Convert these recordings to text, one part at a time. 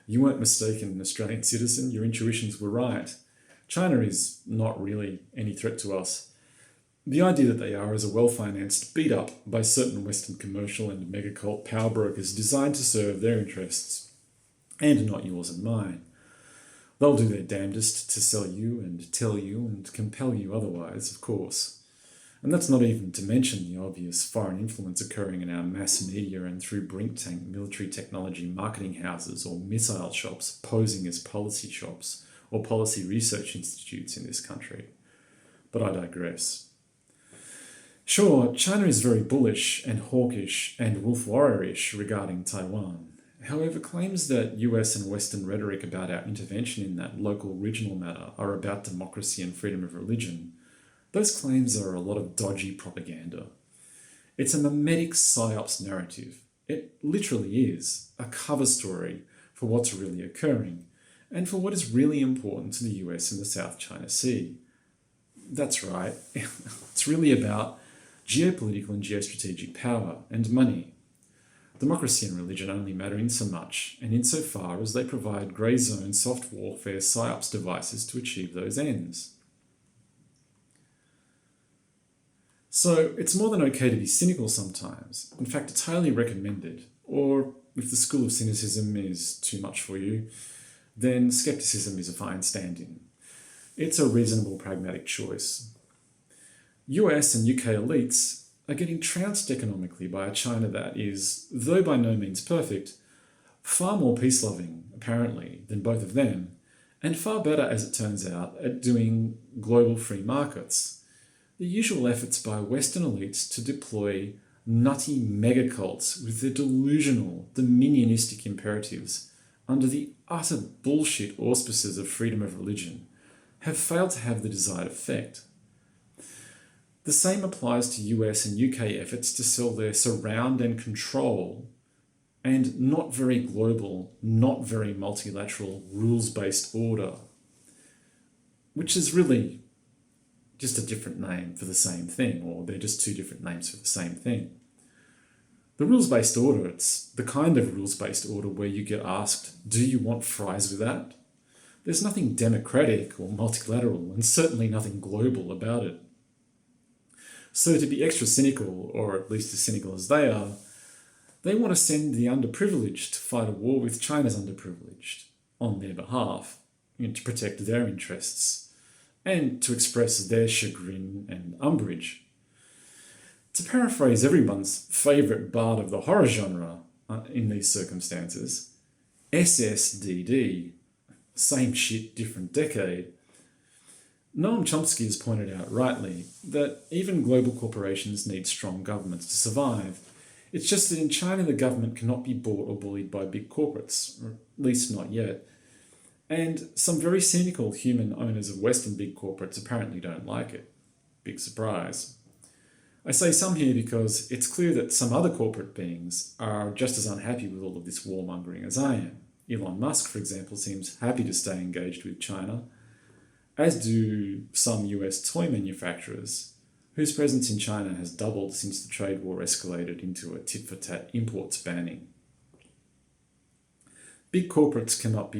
You weren't mistaken, an Australian citizen. Your intuitions were right. China is not really any threat to us. The idea that they are is a well-financed beat-up by certain Western commercial and megacult power brokers designed to serve their interests, and not yours and mine. They'll do their damnedest to sell you and tell you and compel you otherwise, of course. And that's not even to mention the obvious foreign influence occurring in our mass media and through brink tank military technology marketing houses or missile shops posing as policy shops or policy research institutes in this country. But I digress. Sure, China is very bullish and hawkish and wolf warrior-ish regarding Taiwan. However, claims that US and Western rhetoric about our intervention in that local regional matter are about democracy and freedom of religion, those claims are a lot of dodgy propaganda. It's a mimetic psyops narrative. It literally is a cover story for what's really occurring and for what is really important to the US and the South China Sea. That's right, it's really about geopolitical and geostrategic power and money. Democracy and religion only matter in so much and insofar as they provide grey zone soft warfare psyops devices to achieve those ends. So it's more than okay to be cynical sometimes. In fact, it's highly recommended. Or if the school of cynicism is too much for you, then skepticism is a fine stand-in. It's a reasonable, pragmatic choice. US and UK elites are getting trounced economically by a China that is, though by no means perfect, far more peace-loving, apparently, than both of them, and far better, as it turns out, at doing global free markets. The usual efforts by Western elites to deploy nutty megacults with their delusional, dominionistic imperatives under the utter bullshit auspices of freedom of religion have failed to have the desired effect. The same applies to US and UK efforts to sell their surround and control and not very global, not very multilateral rules-based order, which is really just a different name for the same thing, or they're just two different names for the same thing. The rules-based order, it's the kind of rules-based order where you get asked, do you want fries with that? There's nothing democratic or multilateral, and certainly nothing global about it. So to be extra cynical, or at least as cynical as they are, they want to send the underprivileged to fight a war with China's underprivileged on their behalf, to protect their interests, and to express their chagrin and umbrage. To paraphrase everyone's favourite bard of the horror genre in these circumstances, SSDD, same shit, different decade. Noam Chomsky has pointed out rightly that even global corporations need strong governments to survive. It's just that in China the government cannot be bought or bullied by big corporates, or at least not yet. And some very cynical human owners of Western big corporates apparently don't like it. Big surprise. I say some here because it's clear that some other corporate beings are just as unhappy with all of this warmongering as I am. Elon Musk, for example, seems happy to stay engaged with China, as do some US toy manufacturers, whose presence in China has doubled since the trade war escalated into a tit-for-tat imports banning. Big corporates cannot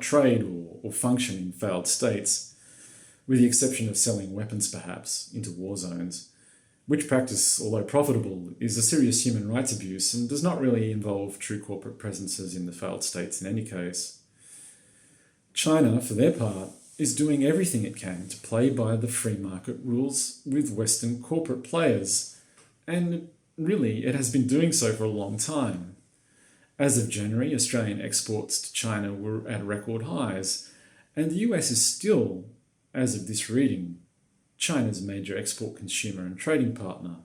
trade or function in failed states, with the exception of selling weapons perhaps into war zones, which practice, although profitable, is a serious human rights abuse and does not really involve true corporate presences in the failed states in any case. China, for their part, is doing everything it can to play by the free market rules with Western corporate players, and really it has been doing so for a long time. As of January, Australian exports to China were at record highs, and the US is still, as of this reading, China's major export consumer and trading partner.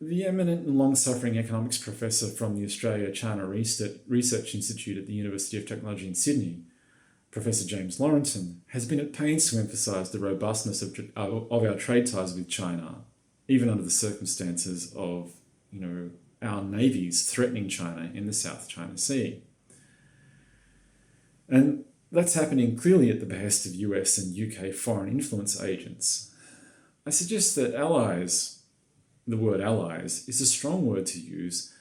The eminent and long-suffering economics professor from the Australia-China Research Institute at the University of Technology in Sydney, Professor James Lawrenson, has been at pains to emphasise the robustness of our trade ties with China, even under the circumstances of, our navies threatening China in the South China Sea. And that's happening clearly at the behest of US and UK foreign influence agents. I suggest that allies, the word allies, is a strong word to use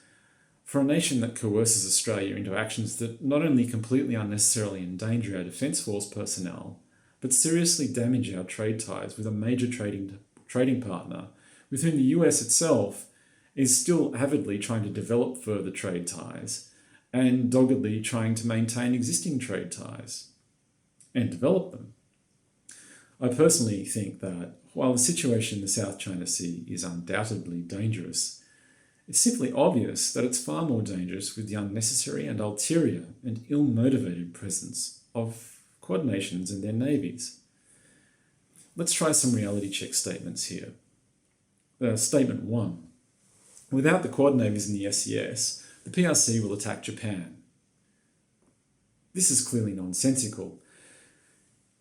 For a nation that coerces Australia into actions that not only completely unnecessarily endanger our Defence Force personnel, but seriously damage our trade ties with a major trading partner with whom the US itself is still avidly trying to develop further trade ties and doggedly trying to maintain existing trade ties and develop them. I personally think that while the situation in the South China Sea is undoubtedly dangerous, it's simply obvious that it's far more dangerous with the unnecessary and ulterior and ill-motivated presence of Quad nations and their navies. Let's try some reality check statements here. Statement 1. Without the Quad navies and the SES, the PRC will attack Japan. This is clearly nonsensical.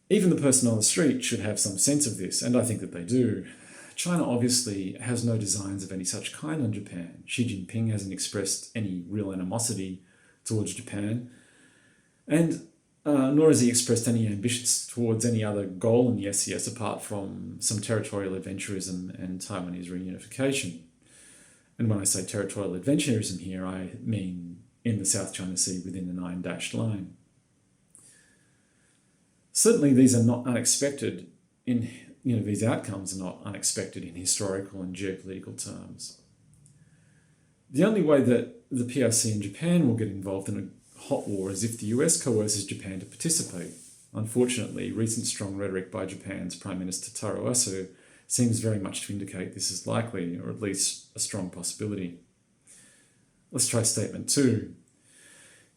Even the person on the street should have some sense of this, and I think that they do. China obviously has no designs of any such kind on Japan. Xi Jinping hasn't expressed any real animosity towards Japan, and nor has he expressed any ambitions towards any other goal in the SES apart from some territorial adventurism and Taiwanese reunification. And when I say territorial adventurism here, I mean in the South China Sea within the 9-dashed line. Certainly these are not unexpected these outcomes are not unexpected in historical and geopolitical terms. The only way that the PRC and Japan will get involved in a hot war is if the US coerces Japan to participate. Unfortunately, recent strong rhetoric by Japan's Prime Minister Taro Aso seems very much to indicate this is likely, or at least a strong possibility. Let's try statement 2.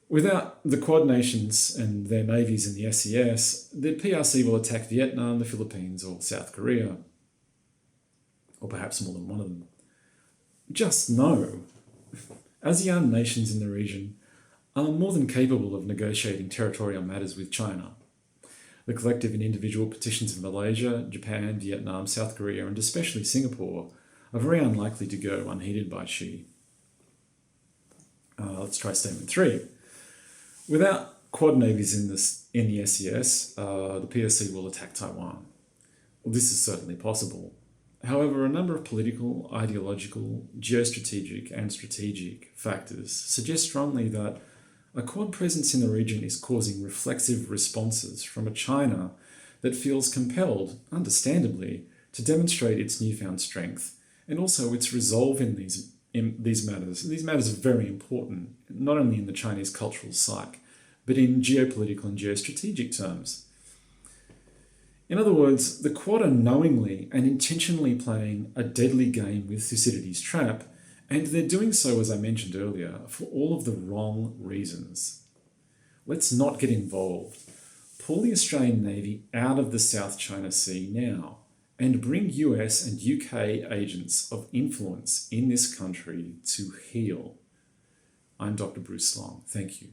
Without the Quad nations and their navies in the SES, the PRC will attack Vietnam, the Philippines, or South Korea, or perhaps more than one of them. Just know, ASEAN nations in the region are more than capable of negotiating territorial matters with China. The collective and individual petitions of Malaysia, Japan, Vietnam, South Korea, and especially Singapore are very unlikely to go unheeded by Xi. Let's try statement 3. Without Quad navies in the SES, the PRC will attack Taiwan. Well, this is certainly possible. However, a number of political, ideological, geostrategic, and strategic factors suggest strongly that a Quad presence in the region is causing reflexive responses from a China that feels compelled, understandably, to demonstrate its newfound strength and also its resolve in these matters. These matters are very important, not only in the Chinese cultural psyche, but in geopolitical and geostrategic terms. In other words, the Quad are knowingly and intentionally playing a deadly game with Thucydides' trap, and they're doing so, as I mentioned earlier, for all of the wrong reasons. Let's not get involved. Pull the Australian Navy out of the South China Sea now, and bring US and UK agents of influence in this country to heel. I'm Dr. Bruce Long. Thank you.